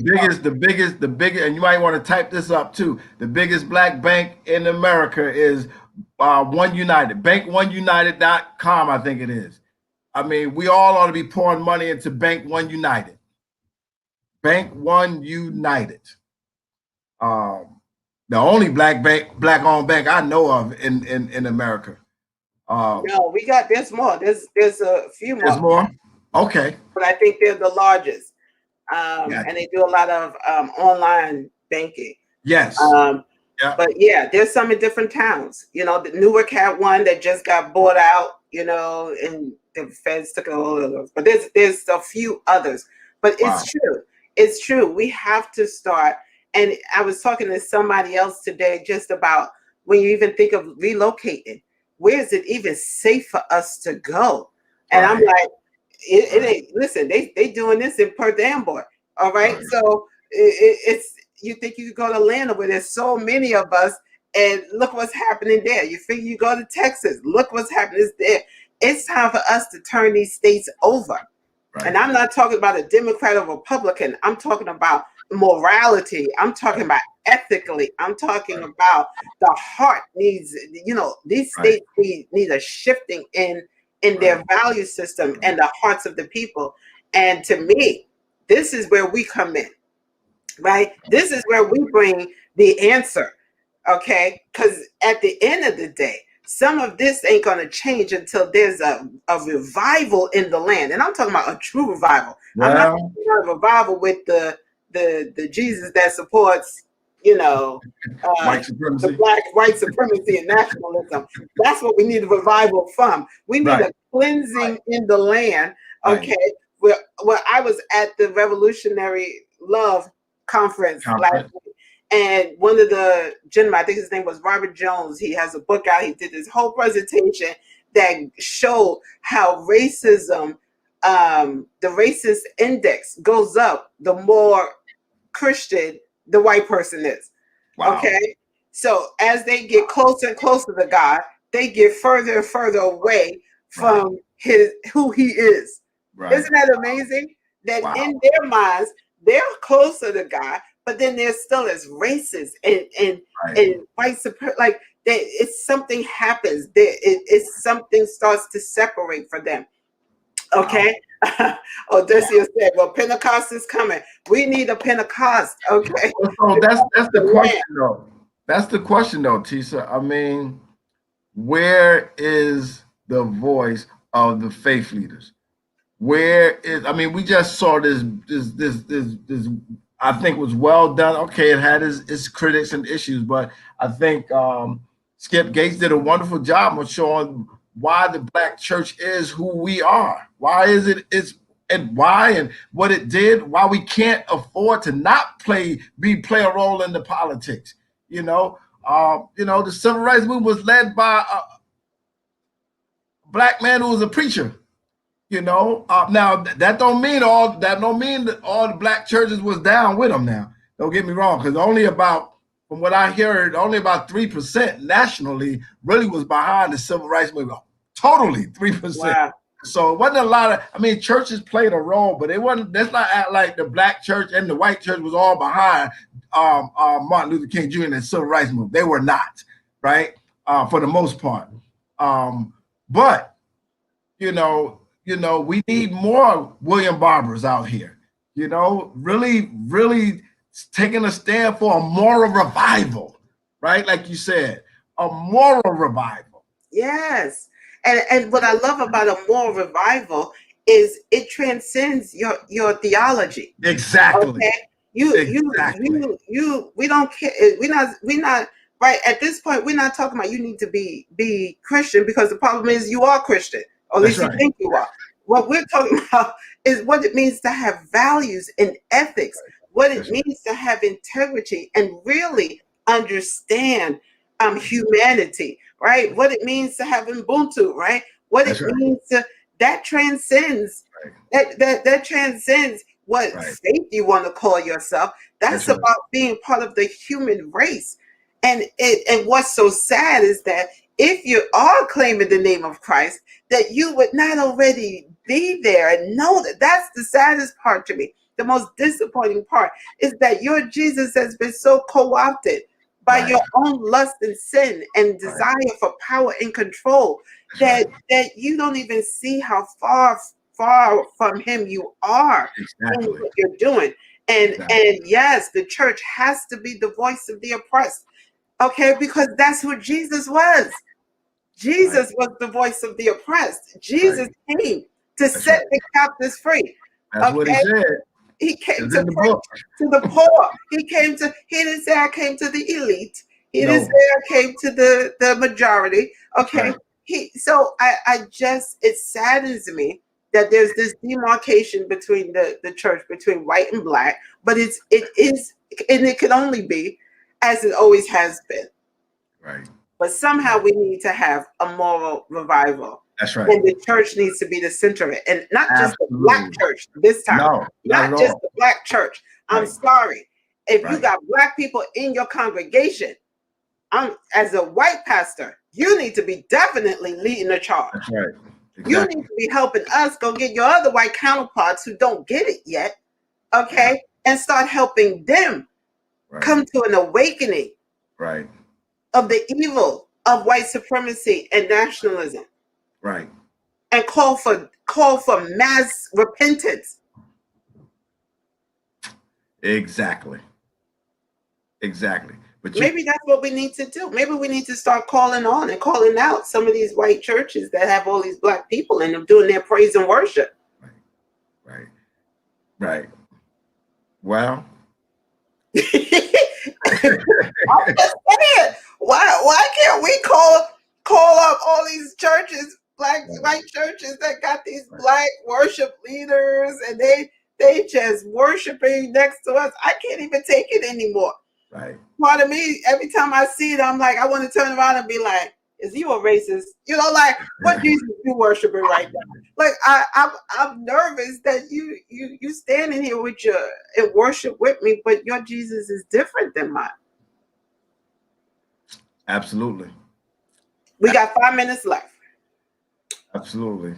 biggest, and you might want to type this up too. The biggest black bank in America is One United. Bank1united.com, I think it is. I mean, we all ought to be pouring money into Bank One United. Bank One United. The only black-owned bank I know of in America. No, there's more. There's a few more. There's more? Okay. But I think they're the largest. And they do a lot of online banking. Yes. But yeah, there's some in different towns. The Newark had one that just got bought out, and the feds took all of those. But there's a few others. But it's true. It's true. We have to start. And I was talking to somebody else today just about when you even think of relocating, where is it even safe for us to go? And I'm like, it ain't. Listen, they doing this in Perth Amboy. All right. So it's you think you could go to Atlanta where there's so many of us, and look what's happening there. You figure you go to Texas, look what's happening there. It's time for us to turn these states over. And I'm not talking about a Democrat or Republican. I'm talking about morality. I'm talking about ethically. I'm talking about the heart needs, these states need a shifting in their value system and the hearts of the people. And to me, this is where we come in, right? This is where we bring the answer, okay? Because at the end of the day, some of this ain't going to change until there's a revival in the land. And I'm talking about a true revival. I'm not talking about a revival with the Jesus that supports, white supremacy. the black white supremacy and nationalism. That's what we need a revival from. We need a cleansing in the land, okay? Where I was at the Revolutionary Love conference last week. And one of the gentlemen, I think his name was Robert Jones, he has a book out. He did this whole presentation that showed how racism, the racist index goes up the more Christian the white person is. Wow. Okay. So as they get closer and closer to God, they get further and further away from who he is. Right. Isn't that amazing? That in their minds, they're closer to God, but then they're still as racist and white supremacy. Like it's something happens. It's something starts to separate for them. Okay. Wow. Odysseus said, well, Pentecost is coming. We need a Pentecost. Okay. So that's the question though. That's the question though, Tisa. I mean, where is the voice of the faith leaders? Where is, I mean, we just saw this I think was well done. Okay, it had its critics and issues, but I think Skip Gates did a wonderful job of showing why the Black church is who we are. Why is it's and why and what it did, why we can't afford to not play a role in the politics. The civil rights movement was led by a Black man who was a preacher. Now that don't mean that all the Black churches was down with him. Now, don't get me wrong, because from what I heard, only about 3% nationally really was behind the civil rights movement. Totally 3%. Wow. So it wasn't a lot of. Churches played a role, but it wasn't. Let's not act like the Black church and the white church was all behind Martin Luther King Jr. and the civil rights movement. They were not, right? For the most part. But we need more William Barbers out here. Really, really taking a stand for a moral revival, right? Like you said, a moral revival. Yes. And what I love about a moral revival is it transcends your theology. Exactly. Okay? We don't care. We're not right at this point. We're not talking about you need to be Christian, because the problem is you are Christian, or at least you think you are. What we're talking about is what it means to have values and ethics, what it means to have integrity and really understand humanity, right? What it means to have Ubuntu, right? What it means that transcends that transcends what faith you want to call yourself. That's about being part of the human race. And what's so sad is that if you are claiming the name of Christ, that you would not already be there and know that. That's the saddest part to me. The most disappointing part is that your Jesus has been so co-opted by your own lust and sin and desire for power and control that you don't even see how far from him you are in what you're doing. And yes, the church has to be the voice of the oppressed. Okay, because that's what Jesus was. Jesus was the voice of the oppressed. Jesus came to set the captives free. That's what he said. He came to preach to the poor. He didn't say I came to the elite. He didn't say I came to the majority. Okay. It saddens me that there's this demarcation between the church, between white and Black, but it is, and it can only be as it always has been. Right. But somehow we need to have a moral revival. That's right. And the church needs to be the center of it. And not just the Black church this time. No, not just the Black church. I'm sorry. If you got Black people in your congregation, as a white pastor, you need to be definitely leading the charge. That's right. Exactly. You need to be helping us go get your other white counterparts who don't get it yet. Okay. And start helping them come to an awakening. Right. Of the evil of white supremacy and nationalism. Right. And call for mass repentance. Exactly. But maybe that's what we need to do. Maybe we need to start calling on and calling out some of these white churches that have all these Black people in them doing their praise and worship. Right. Well. I'm just saying, why can't we call up all these churches, white churches that got these Black worship leaders, and they they just worshiping next to us. I can't even take it anymore. Right. Part of me, every time I see it, I'm like, I want to turn around and be like, is you a racist? You know, like, what Jesus you worshiping right now? Like, I'm nervous that you standing here with your in worship with me, but your Jesus is different than mine. Absolutely. We got 5 minutes left. Absolutely.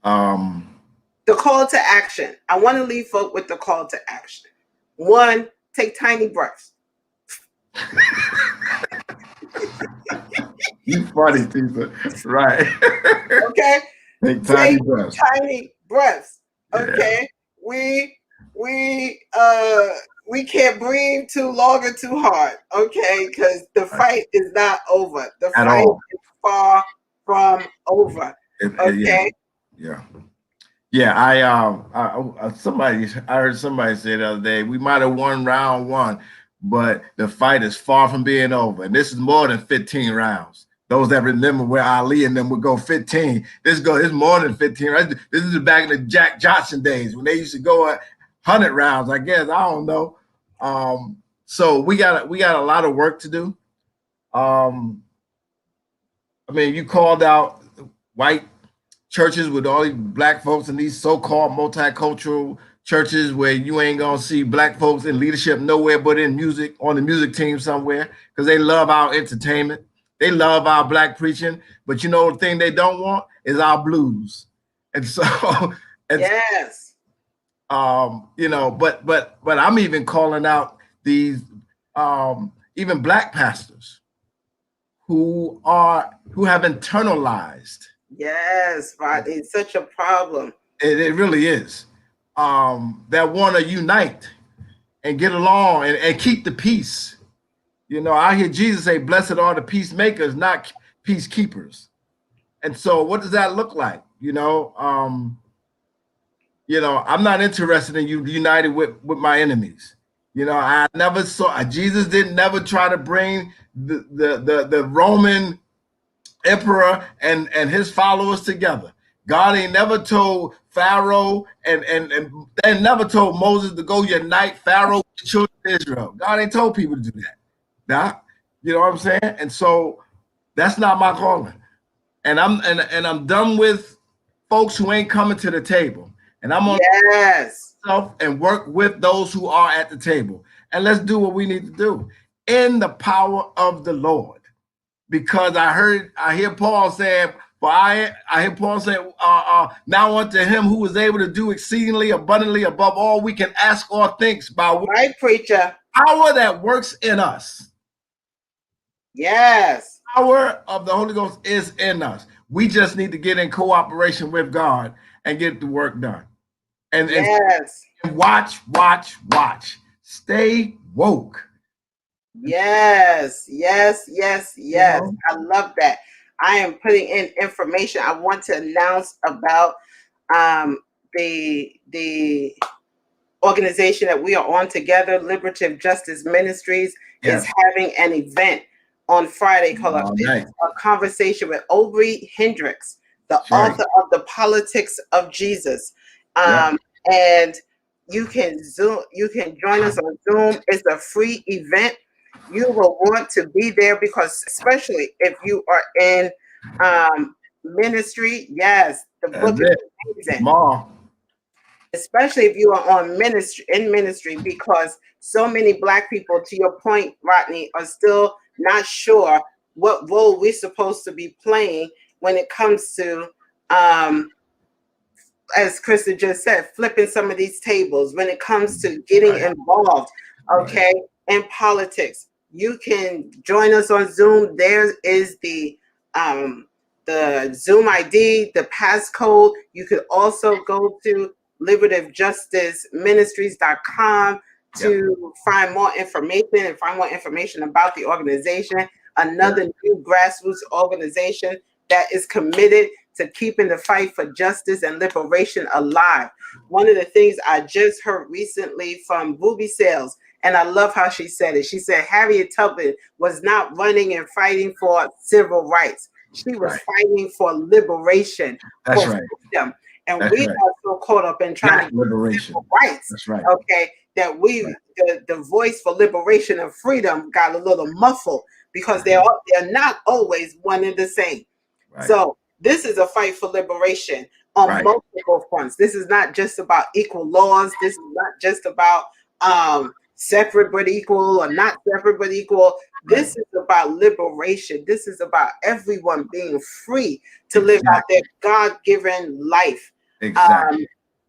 The call to action. I want to leave folk with the call to action. 1, take tiny breaths. You funny, Tisa. Right. Okay. Take tiny breaths. Tiny breaths. Okay. Yeah. We can't breathe too long or too hard. Okay, because the fight is not over. The fight is far from over. Okay. Yeah. Yeah, I heard somebody say the other day, we might have won round 1, but the fight is far from being over. And this is more than 15 rounds. Those that remember where Ali and them would go 15, it's more than 15 rounds. This is back in the Jack Johnson days when they used to go 100 rounds, I guess. I don't know. So we got a lot of work to do. I mean, you called out white churches with all these black folks and these so-called multicultural churches where you ain't gonna see black folks in leadership nowhere but in music, on the music team somewhere, because they love our entertainment. They love our black preaching, but you know the thing they don't want is our blues. And so yes. You know, but I'm even calling out these even black pastors who have internalized. Yes, Rodney, it's such a problem. It really is. That want to unite and get along and keep the peace. You know, I hear Jesus say, blessed are the peacemakers, not peacekeepers. And so what does that look like? You know, I'm not interested in you united with my enemies. You know, I never saw, Jesus didn't never try to bring the Roman emperor and his followers together. God ain't never told Pharaoh and they never told Moses to go unite Pharaoh with the children of Israel. God ain't told people to do that. Now, you know what I'm saying? And so that's not my calling. And I'm done with folks who ain't coming to the table. And I'm on myself and work with those who are at the table. And let's do what we need to do in the power of the Lord. Because I hear Paul saying, I hear Paul say, now unto him who is able to do exceedingly abundantly above all we can ask or think by right, preacher. Power that works in us. Yes. Power of the Holy Ghost is in us. We just need to get in cooperation with God and get the work done. And watch. Stay woke. Yes. I love that. I am putting in information. I want to announce about the organization that we are on together, Liberative Justice Ministries, is having an event on Friday called a conversation with Aubrey Hendricks, the author of The Politics of Jesus. And you can join us on Zoom. It's a free event. You will want to be there because, especially if you are in ministry, the book is amazing. Especially if you are in ministry, because so many Black people, to your point, Rodney, are still not sure what role we're supposed to be playing when it comes to, as Krista just said, flipping some of these tables, when it comes to getting involved, in politics. You can join us on Zoom. There is the Zoom ID, the passcode. You could also go to liberativejusticeministries.com to find more information about the organization. Another new grassroots organization that is committed to keeping the fight for justice and liberation alive. One of the things I just heard recently from Ruby Sales, and I love how she said it. She said Harriet Tubman was not running and fighting for civil rights. She was fighting for liberation, for freedom. And That's we right. are so caught up in trying Black to get liberation. civil rights. That's right. Okay, that the voice for liberation and freedom got a little muffled because they're not always one and the same. Right. So this is a fight for liberation on multiple fronts. This is not just about equal laws. This is not just about separate but equal or not separate but equal. This is about liberation. This is about everyone being free to live out their God-given life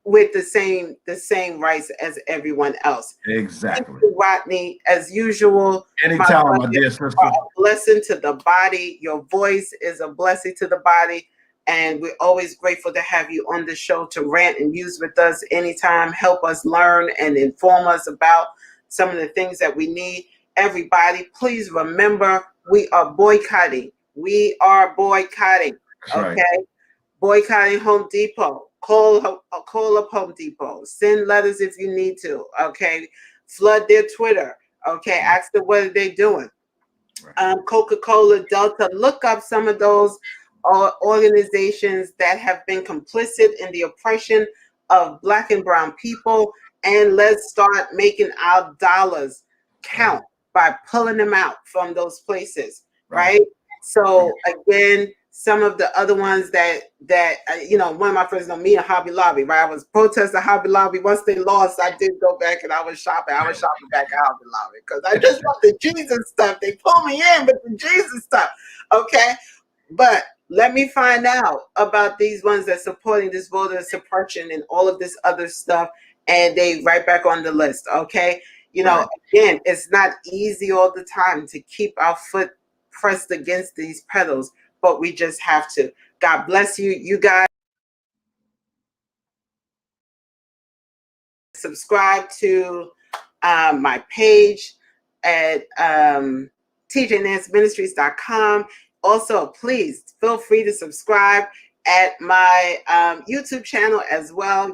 with the same rights as everyone else. Exactly. Thank you, Rodney, as usual. Anytime, my dear sister. A blessing to the body. Your voice is a blessing to the body. And we're always grateful to have you on the show to rant and muse with us anytime. Help us learn and inform us about some of the things that we need. Everybody, please remember, we are boycotting. We are boycotting. Okay? Boycotting Home Depot. Call up Home Depot. Send letters if you need to. Okay? Flood their Twitter. Okay? Ask them what are they doing. Coca-Cola, Delta. Look up some of those organizations that have been complicit in the oppression of Black and brown people, and let's start making our dollars count by pulling them out from those places, right? So again, some of the other ones that one of my friends know me and Hobby Lobby, right? I was protesting Hobby Lobby. Once they lost, I did go back and I was shopping. I was shopping back at Hobby Lobby because I just want the Jesus stuff. They pull me in with the Jesus stuff, okay? But let me find out about these ones that supporting this voter suppression and all of this other stuff, and they right back on the list, okay? Again, it's not easy all the time to keep our foot pressed against these pedals, but we just have to. God bless you. You guys subscribe to my page at tjnanceministries.com. Also, please feel free to subscribe at my YouTube channel as well.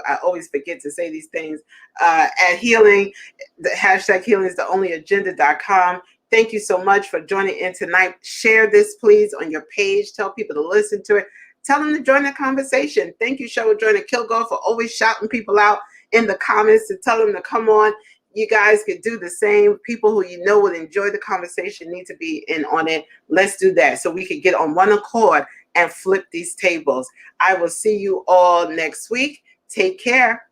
I always forget to say these things. At Healing, the hashtag Healing is the only agenda.com. Thank you so much for joining in tonight. Share this, please, on your page. Tell people to listen to it. Tell them to join the conversation. Thank you, Cheryl Joyner Kilgore, for always shouting people out in the comments to tell them to come on. You guys could do the same. People who you know would enjoy the conversation need to be in on it. Let's do that so we can get on one accord and flip these tables. I will see you all next week. Take care.